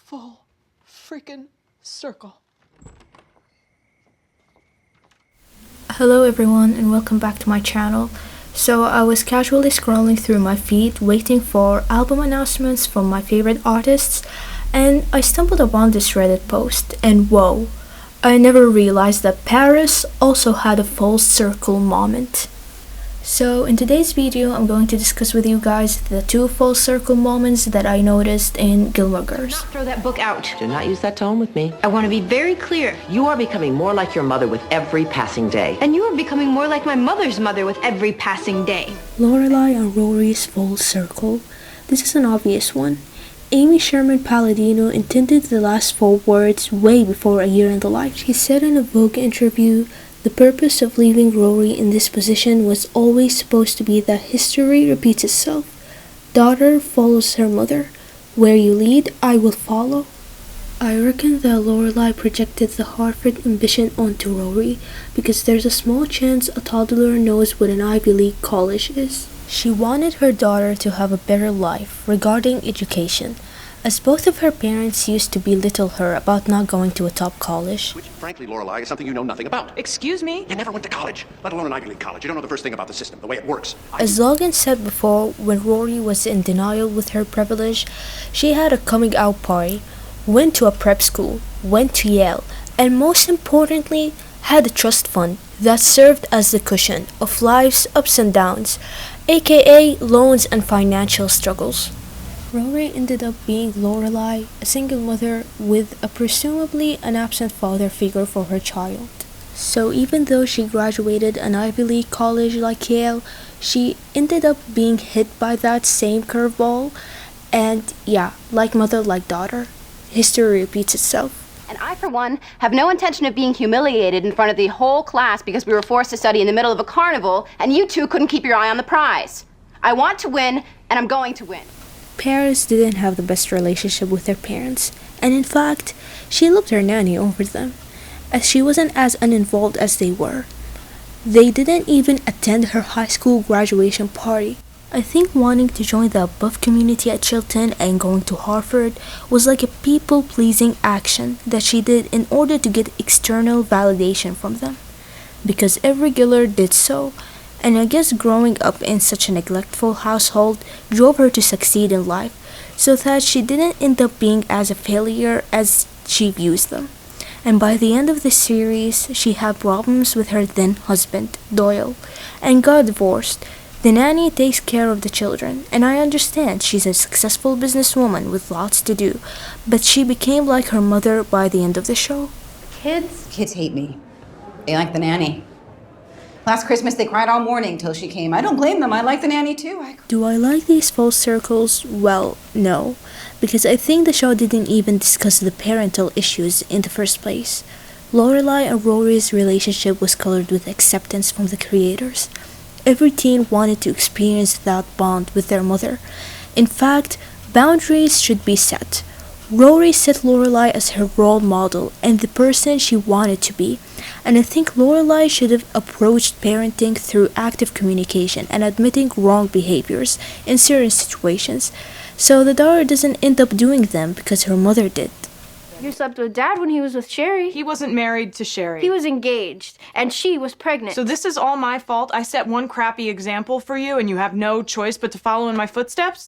full freaking circle. Hello everyone and welcome back to my channel. So I was casually scrolling through my feed waiting for album announcements from my favorite artists, and I stumbled upon this Reddit post, and whoa, I never realized that Paris also had a full circle moment. So in today's video I'm going to discuss with you guys the two full circle moments that I noticed in Gilmore Girls. Throw that book out. Do not use that tone with me. I want to be very clear. You are becoming more like your mother with every passing day. And you are becoming more like my mother's mother with every passing day. Lorelai and Rory's full circle. This is an obvious one. Amy Sherman Palladino intended the last four words way before A Year in the Life. She said in a Vogue interview, "The purpose of leaving Rory in this position was always supposed to be that history repeats itself. Daughter follows her mother. Where you lead, I will follow." I reckon that Lorelai projected the Harvard ambition onto Rory because there's a small chance a toddler knows what an Ivy League college is. She wanted her daughter to have a better life regarding education, as both of her parents used to belittle her about not going to a top college. Which, frankly, Lorelai, is something you know nothing about. Excuse me? You never went to college, let alone an Ivy League college. You don't know the first thing about the system, the way it works. As Logan said before, when Rory was in denial with her privilege, she had a coming out party, went to a prep school, went to Yale, and most importantly, had a trust fund that served as the cushion of life's ups and downs, aka loans and financial struggles. Rory ended up being Lorelai, a single mother with a presumably an absent father figure for her child. So even though she graduated an Ivy League college like Yale, she ended up being hit by that same curveball, and yeah, like mother, like daughter. History repeats itself. And I, for one, have no intention of being humiliated in front of the whole class because we were forced to study in the middle of a carnival and you two couldn't keep your eye on the prize. I want to win, and I'm going to win. Paris didn't have the best relationship with her parents, and in fact, she loved her nanny over them, as she wasn't as uninvolved as they were. They didn't even attend her high school graduation party. I think wanting to join the above community at Chilton and going to Harvard was like a people-pleasing action that she did in order to get external validation from them, because every Giller did so. And I guess growing up in such a neglectful household drove her to succeed in life, so that she didn't end up being as a failure as she views them. And by the end of the series, she had problems with her then husband, Doyle, and got divorced. The nanny takes care of the children, and I understand she's a successful businesswoman with lots to do, but she became like her mother by the end of the show. Kids hate me. They like the nanny. Last Christmas, they cried all morning till she came. I don't blame them. I like the nanny, too. Do I like these full circles? Well, no, because I think the show didn't even discuss the parental issues in the first place. Lorelai and Rory's relationship was colored with acceptance from the creators. Every teen wanted to experience that bond with their mother. In fact, boundaries should be set. Rory set Lorelai as her role model and the person she wanted to be, and I think Lorelai should have approached parenting through active communication and admitting wrong behaviors in certain situations, so the daughter doesn't end up doing them because her mother did. You slept with Dad when he was with Sherry. He wasn't married to Sherry. He was engaged, and she was pregnant. So this is all my fault? I set one crappy example for you and you have no choice but to follow in my footsteps?